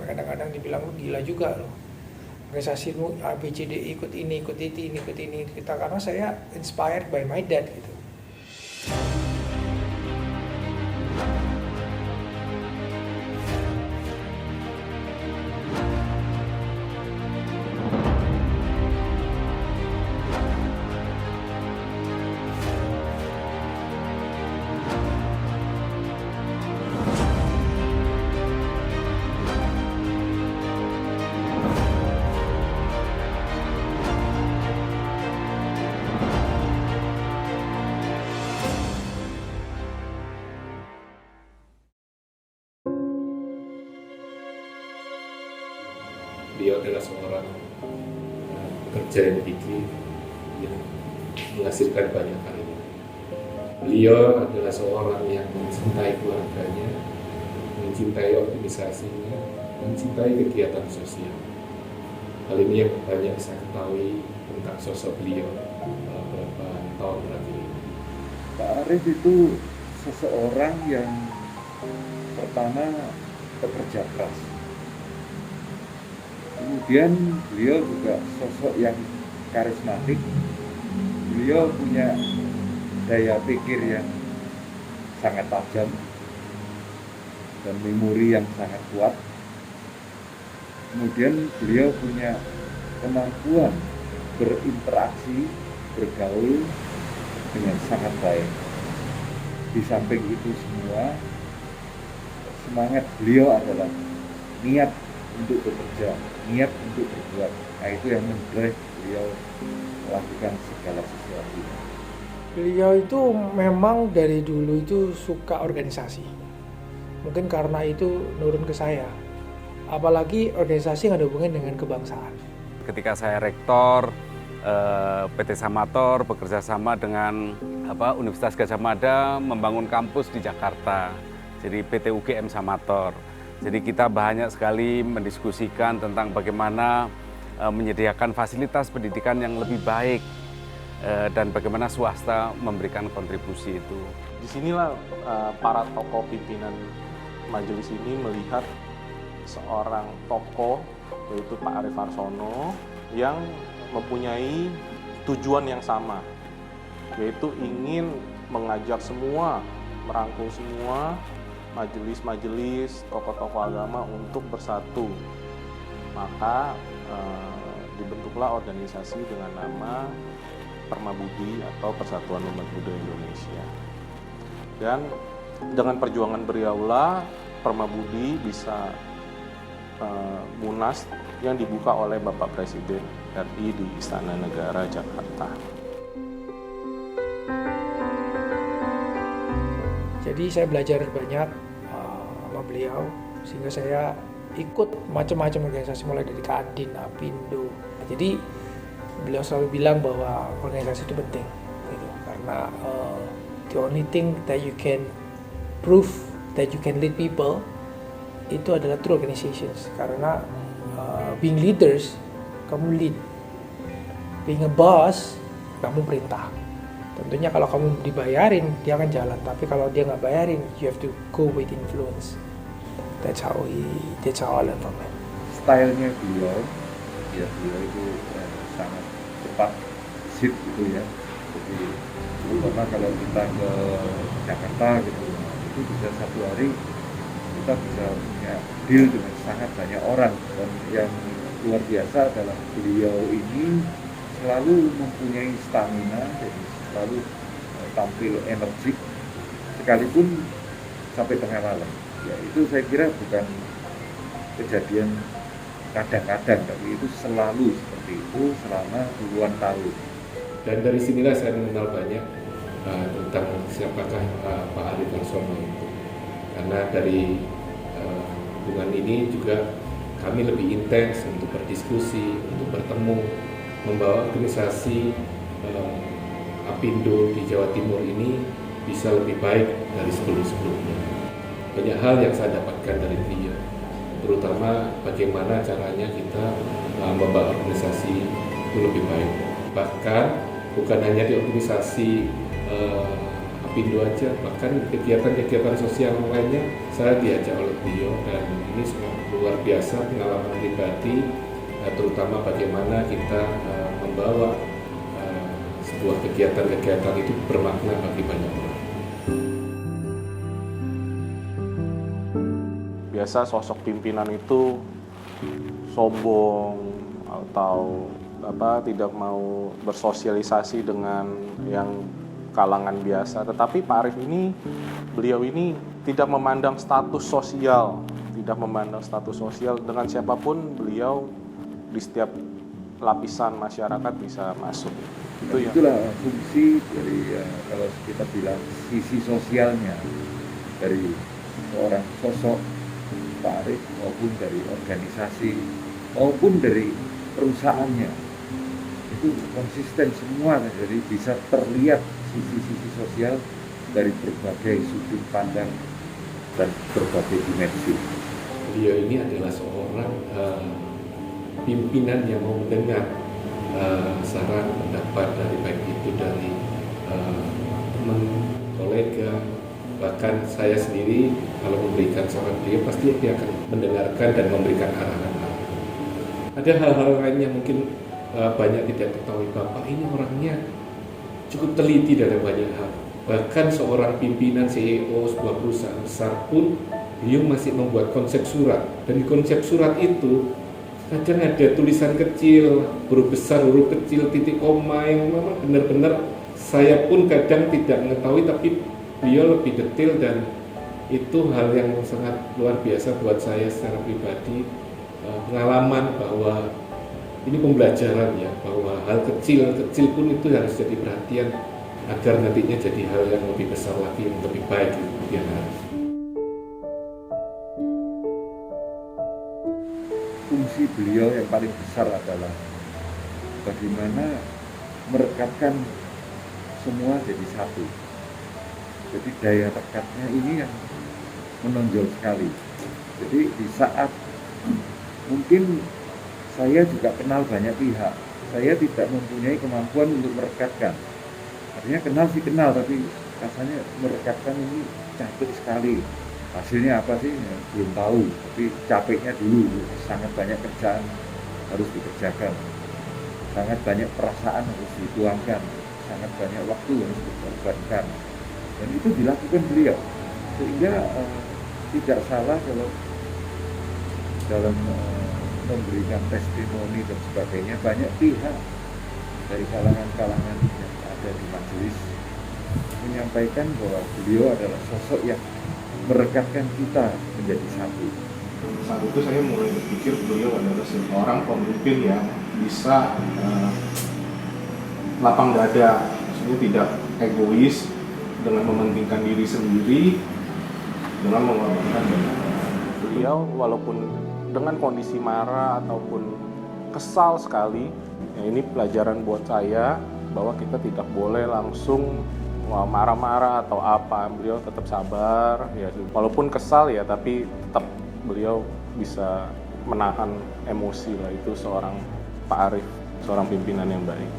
kadang-kadang dibilang lu gila juga loh, organisasimu ABCD ikut ini kita, karena saya inspired by my dad gitu. Beliau adalah seorang pekerja yang gigih yang menghasilkan banyak karya. Beliau adalah seorang yang mencintai keluarganya, mencintai organisasinya, mencintai kegiatan sosial. Hal ini yang banyak saya ketahui tentang sosok beliau beberapa tahun terakhir ini. Pak Arief itu seseorang yang pertama bekerja keras. Kemudian beliau juga sosok yang karismatik. Beliau punya daya pikir yang sangat tajam dan memori yang sangat kuat. Kemudian beliau punya kemampuan berinteraksi, bergaul dengan sangat baik. Di samping itu semua, semangat beliau adalah niat untuk bekerja, niat untuk berbuat. Nah, itu yang mendrive beliau melakukan segala sesuatu. Beliau itu memang dari dulu itu suka organisasi. Mungkin karena itu nurun ke saya. Apalagi organisasi yang ada hubungannya dengan kebangsaan. Ketika saya rektor PT Samator bekerja sama dengan Universitas Gadjah Mada membangun kampus di Jakarta. Jadi PT UGM Samator. Jadi kita banyak sekali mendiskusikan tentang bagaimana menyediakan fasilitas pendidikan yang lebih baik dan bagaimana swasta memberikan kontribusi itu. Disinilah para tokoh pimpinan majelis ini melihat seorang tokoh yaitu Pak Arief Warsono yang mempunyai tujuan yang sama, yaitu ingin mengajak semua, merangkul semua majelis-majelis, tokoh-tokoh agama untuk bersatu. Maka dibentuklah organisasi dengan nama Permabudi atau Persatuan Umat Buddha Indonesia. Dan dengan perjuangan beliaulah Permabudi bisa munas yang dibuka oleh Bapak Presiden RI di Istana Negara Jakarta. Jadi saya belajar banyak sama beliau, sehingga saya ikut macam-macam organisasi mulai dari Kadin, Apindo. Jadi beliau selalu bilang bahwa organisasi itu penting, gitu. Karena the only thing that you can prove that you can lead people itu adalah through organizations. Karena being leaders, kamu lead. Being a boss, kamu perintah. Tentunya kalau kamu dibayarin, dia akan jalan. Tapi kalau dia nggak bayarin, you have to go with influence. That's how I learn from him. Stylenya beliau, ya beliau itu sangat cepat, sip gitu ya. Jadi terutama kalau kita ke Jakarta gitu, itu bisa satu hari kita bisa punya deal dengan sangat banyak orang. Dan yang luar biasa adalah beliau ini selalu mempunyai stamina, jadi selalu tampil energik sekalipun sampai tengah malam. Ya itu saya kira bukan kejadian kadang-kadang, tapi itu selalu seperti itu selama puluhan tahun. Dan dari sinilah saya mengenal banyak tentang siapakah Pak Arief Warsono itu. Karena dari hubungan ini juga kami lebih intens untuk berdiskusi, untuk bertemu, membawa organisasi Apindo di Jawa Timur ini bisa lebih baik dari sebelum-sebelumnya. Banyak hal yang saya dapatkan dari beliau, terutama bagaimana caranya kita membawa organisasi itu lebih baik. Bahkan bukan hanya di organisasi Apindo aja, bahkan kegiatan-kegiatan sosial lainnya saya diajak oleh beliau, dan ini sangat luar luar biasa pengalaman pribadi, terutama bagaimana kita membawa sebuah kegiatan-kegiatan itu bermakna bagi banyak orang. Biasa sosok pimpinan itu sombong atau tidak mau bersosialisasi dengan yang kalangan biasa. Tetapi Pak Arief ini, beliau ini tidak memandang status sosial, dengan siapapun beliau di setiap lapisan masyarakat bisa masuk. Itulah fungsi dari kalau kita bilang sisi sosialnya dari seorang sosok Pak Arief maupun dari organisasi maupun dari perusahaannya, itu konsisten semua, jadi bisa terlihat sisi-sisi sosial dari berbagai sudut pandang dan berbagai dimensi. Beliau ini adalah seorang pimpinan yang mau mendengar saran pendapat dari baik itu dari teman, kolega, bahkan saya sendiri kalau memberikan saran beliau pasti dia akan mendengarkan dan memberikan arahan-arahan. Ada hal-hal lain yang mungkin banyak tidak ketahui. Bapak ini orangnya cukup teliti dalam banyak hal. Bahkan seorang pimpinan CEO sebuah perusahaan besar pun beliau masih membuat konsep surat. Dan di konsep surat itu kadang ada tulisan kecil, huruf besar, huruf kecil, titik koma yang memang benar-benar saya pun kadang tidak mengetahui, tapi beliau lebih detail dan itu hal yang sangat luar biasa buat saya secara pribadi. Pengalaman bahwa ini pembelajaran ya, bahwa hal kecil-kecil pun itu harus jadi perhatian agar nantinya jadi hal yang lebih besar lagi, yang lebih baik di kemudian hari. Fungsi beliau yang paling besar adalah bagaimana merekatkan semua jadi satu. Jadi daya rekatnya ini yang menonjol sekali. Jadi di saat mungkin saya juga kenal banyak pihak, saya tidak mempunyai kemampuan untuk merekatkan. Artinya kenal sih kenal, tapi rasanya merekatkan ini capek sekali. Hasilnya apa sih? Ya, belum tahu, tapi capeknya dulu. Sangat banyak kerjaan harus dikerjakan, sangat banyak perasaan harus dituangkan, sangat banyak waktu harus dikorbankan. Dan itu dilakukan beliau, sehingga tidak salah kalau dalam memberikan testimoni dan sebagainya, banyak pihak dari kalangan-kalangan yang ada di majelis menyampaikan bahwa beliau adalah sosok yang merekatkan kita menjadi satu. Saat itu saya mulai berpikir beliau adalah seorang pemimpin yang bisa lapang dada, maksudnya tidak egois dengan mementingkan diri sendiri dengan mengorbankan banyak. Beliau walaupun dengan kondisi marah ataupun kesal sekali, ya ini pelajaran buat saya bahwa kita tidak boleh langsung marah-marah atau apa. Beliau tetap sabar, ya walaupun kesal ya, tapi tetap beliau bisa menahan emosi lah. Itu seorang Pak Arief, seorang pimpinan yang baik.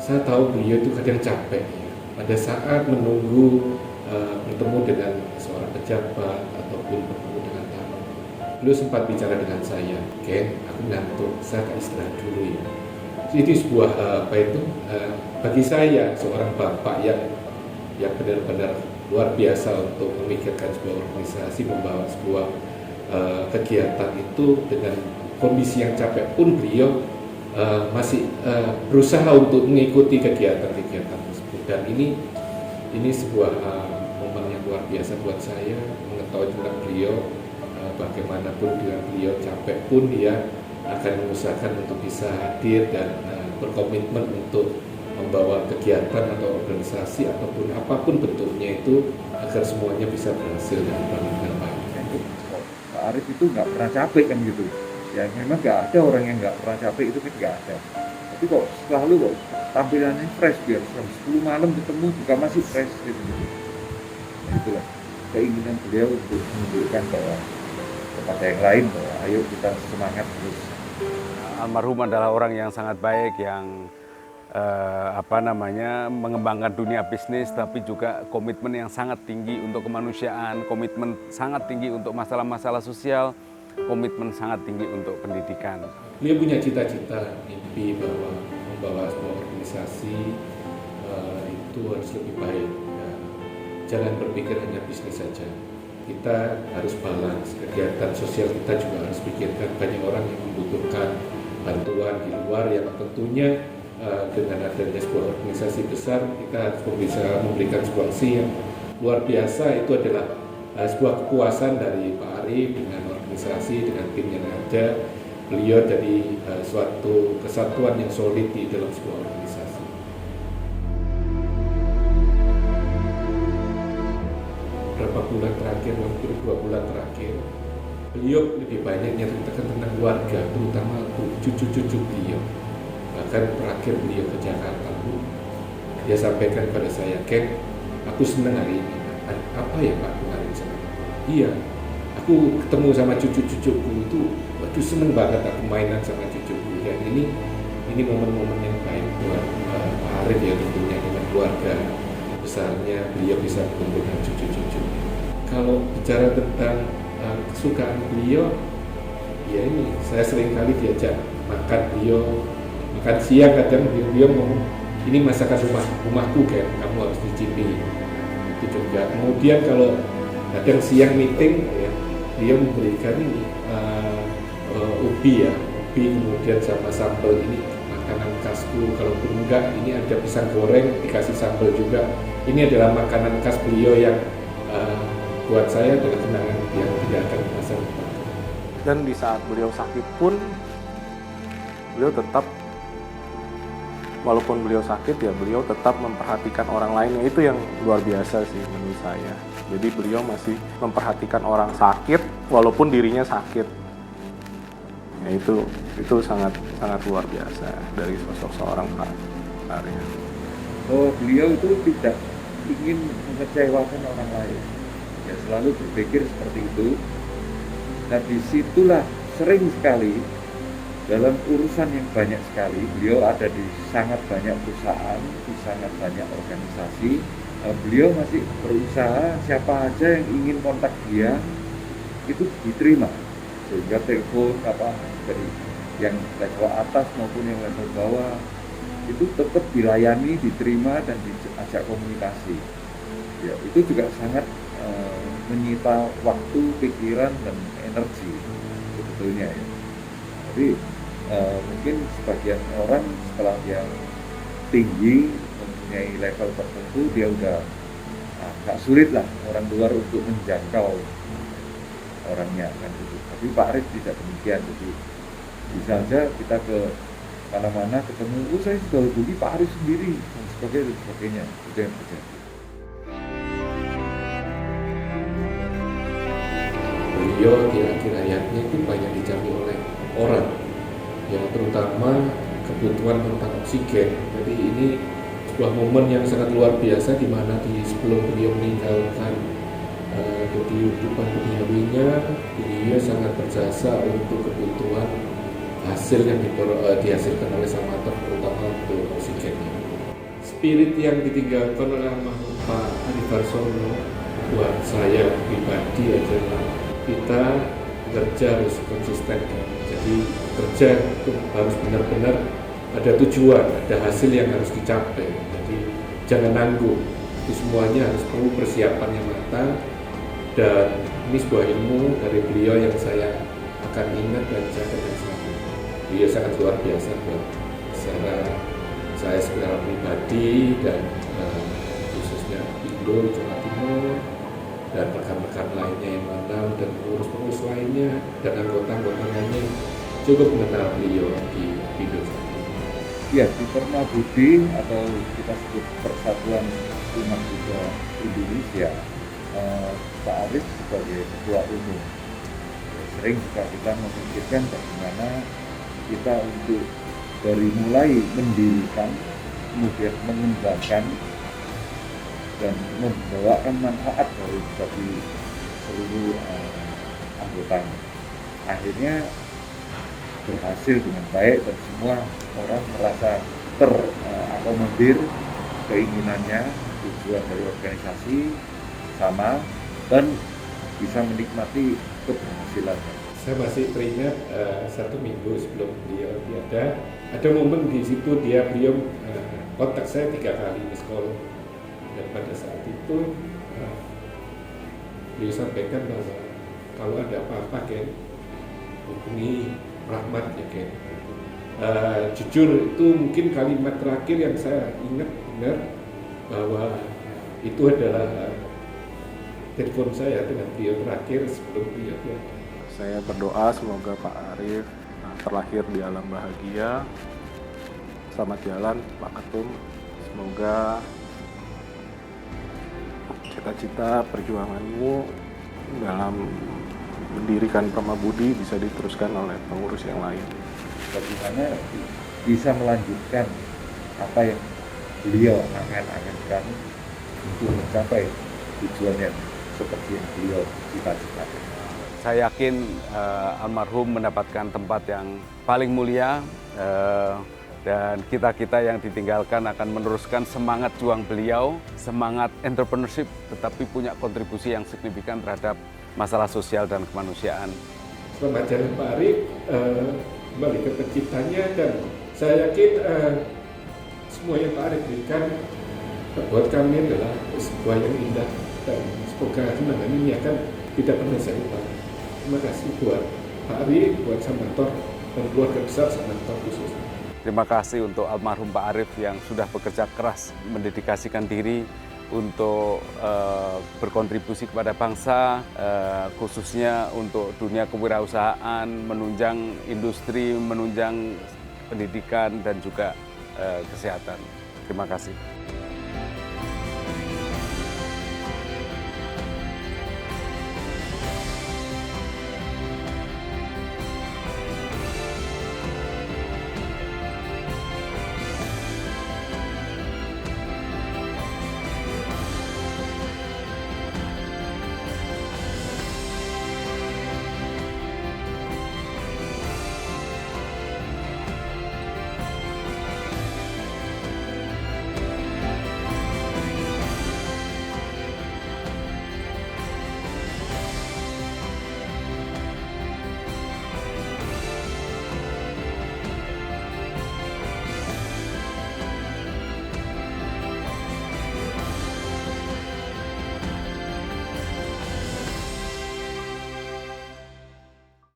Saya tahu beliau itu kadang capek ya. Pada saat menunggu bertemu dengan seorang pejabat ataupun bertemu dengan tamu, beliau sempat bicara dengan saya, Ken, aku ngantuk, saya akan istirahat dulu ya. Itu sebuah bagi saya seorang bapak yang benar-benar luar biasa untuk memikirkan sebuah organisasi, membawa sebuah kegiatan itu dengan kondisi yang capek pun beliau masih berusaha untuk mengikuti kegiatan-kegiatan tersebut. Dan ini sebuah momen yang luar biasa buat saya mengetahui tentang beliau, bagaimanapun dengan beliau capek pun dia akan mengusahakan untuk bisa hadir dan berkomitmen untuk membawa kegiatan atau organisasi ataupun apapun bentuknya itu agar semuanya bisa berhasil dan dengan baik. Pak Arief itu nggak pernah capek kan gitu. Ya memang nggak ada orang yang nggak pernah capek, itu kan nggak ada. Tapi kok selalu kok tampilannya fresh, biar jam 10 malam ketemu juga masih fresh gitu. Nah, itulah keinginan beliau untuk menunjukkan bahwa kepada yang lain bahwa ayo kita semangat terus. Almarhum adalah orang yang sangat baik, yang mengembangkan dunia bisnis, tapi juga komitmen yang sangat tinggi untuk kemanusiaan, komitmen sangat tinggi untuk masalah-masalah sosial, komitmen sangat tinggi untuk pendidikan. Beliau punya cita-cita, mimpi bahwa membawa sebuah organisasi itu harus lebih baik. Ya, jangan berpikir hanya bisnis saja. Kita harus balance, kegiatan sosial kita juga harus pikirkan banyak orang yang membutuhkan bantuan di luar yang tentunya dengan adanya sebuah organisasi besar kita harus bisa memberikan sebuah aksi yang luar biasa. Itu adalah sebuah kepuasan dari Pak Arief dengan organisasi, dengan tim yang ada. Beliau jadi suatu kesatuan yang solid di dalam sebuah organisasi. Berapa bulan terakhir, hampir 2 bulan terakhir, beliau lebih banyak menceritakan tentang keluarga, terutama cucu-cucu beliau. Bahkan terakhir beliau ke Jakarta, dia sampaikan pada saya, Ken, aku senang hari ini. Apa ya Pak kemarin sama? Iya, aku ketemu sama cucu-cucuku itu, waduh seneng banget aku mainan sama cucuku. Dan ini momen-momen yang baik buat Pak Arief ya, tentunya dengan keluarga besarnya beliau bisa berkumpul dengan cucu-cucu. Kalau bicara tentang kesukaan beliau, ya ini saya sering kali diajak makan beliau. Makan siang kadang beliau ngomong, ini masakan rumahku kan, kamu harus dicicipi. Itu juga. Kemudian kalau kadang siang meeting, ya, beliau memberikan ini ubi kemudian sama sambal, ini makanan khasku. Kalaupun enggak, ini ada pisang goreng dikasih sambal juga. Ini adalah makanan khas beliau yang buat saya adalah kenangan yang tidak akan masa depan. Dan di saat beliau sakit pun, beliau tetap, walaupun beliau sakit ya beliau tetap memperhatikan orang lain. Itu yang luar biasa sih menurut saya. Jadi beliau masih memperhatikan orang sakit walaupun dirinya sakit. Ya, itu sangat luar biasa dari sosok seorang Pak Arief. Oh, beliau itu tidak ingin mengecewakan orang lain. Ya, selalu berpikir seperti itu. Nah, disitulah sering sekali dalam urusan yang banyak sekali, beliau ada di sangat banyak perusahaan, di sangat banyak organisasi. Beliau masih berusaha siapa aja yang ingin kontak dia itu diterima, sehingga telepon dari yang level atas maupun yang level bawah itu tetap dilayani, diterima dan diajak komunikasi. Ya, itu juga sangat menyita waktu, pikiran dan energi sebetulnya ya. Jadi mungkin sebagian orang setelah dia tinggi mempunyai level tertentu dia udah agak sulit lah orang luar untuk menjangkau orangnya kan gitu. Tapi Pak Arief tidak demikian, jadi bisa saja kita ke mana-mana ketemu, saya sudah hubungi Pak Arief sendiri dan sebagainya, itu yang terjadi. Beliau di akhir hayatnya itu banyak dicari oleh orang, yang terutama kebutuhan tentang oksigen. Jadi ini sebuah momen yang sangat luar biasa di mana sebelum beliau meninggalkan kehidupan duniawinya, beliau sangat berjasa untuk kebutuhan hasil yang dihasilkan oleh Samator, terutama untuk oksigennya. Spirit yang ditinggalkan oleh almarhum Pak Arief Warsono buat saya pribadi adalah kita bekerja harus konsisten. Jadi kerja itu harus benar-benar ada tujuan, ada hasil yang harus dicapai. Jadi jangan nanggung. Itu semuanya harus perlu persiapan yang matang. Dan ini sebuah ilmu dari beliau yang saya akan ingat dan jaga dan selalu. Beliau sangat luar biasa buat saya secara pribadi dan khususnya Indo, Jawa Timur, dan rekan-rekan lainnya yang mana dan pengurus-pengurus lainnya dan anggota-anggota lainnya cukup mengenal beliau di Indo. Ya, di Permabudi atau kita sebut Persatuan Umat Buddha Indonesia, Pak Arief sebagai ketua umum. Sering juga kita memikirkan bagaimana kita untuk dari mulai mendirikan, kemudian mengembangkan dan membawakan manfaat bagi seluruh anggotanya. Akhirnya berhasil dengan baik dan semua orang merasa mengakomodir keinginannya, tujuan dari organisasi sama, dan bisa menikmati keberhasilannya. Saya masih teringat 1 minggu sebelum beliau tiada, ada momen di situ beliau kontak saya 3 kali miss call, dan pada saat itu beliau sampaikan bahwa kalau ada apa-apa Ken, hubungi Rahmat ya Ken. Jujur itu mungkin kalimat terakhir yang saya ingat benar, bahwa itu adalah telepon saya dengan beliau terakhir sebelum beliau tiada. Saya berdoa semoga Pak Arief terlahir di alam bahagia. Selamat jalan Pak Ketum. Semoga cita-cita perjuanganmu dalam mendirikan Permabudi bisa diteruskan oleh pengurus yang lain. Bagaimana bisa melanjutkan apa yang beliau angan-angankan untuk mencapai tujuan yang seperti yang beliau cita-citakan. Saya yakin almarhum mendapatkan tempat yang paling mulia, dan kita-kita yang ditinggalkan akan meneruskan semangat juang beliau, semangat entrepreneurship, tetapi punya kontribusi yang signifikan terhadap masalah sosial dan kemanusiaan. Selamat jalan Pak Arief, kembali ke terciptanya, dan saya yakin semua yang Pak Arief berikan buat kami adalah sebuah yang indah, dan semoga kenangan ini akan tidak pernah saya lupa. Terima kasih buat Pak Arief, buat Samator, dan keluarga besar Samator khususnya. Terima kasih untuk almarhum Pak Arief yang sudah bekerja keras, mendedikasikan diri untuk berkontribusi kepada bangsa, khususnya untuk dunia kewirausahaan, menunjang industri, menunjang pendidikan, dan juga kesehatan. Terima kasih.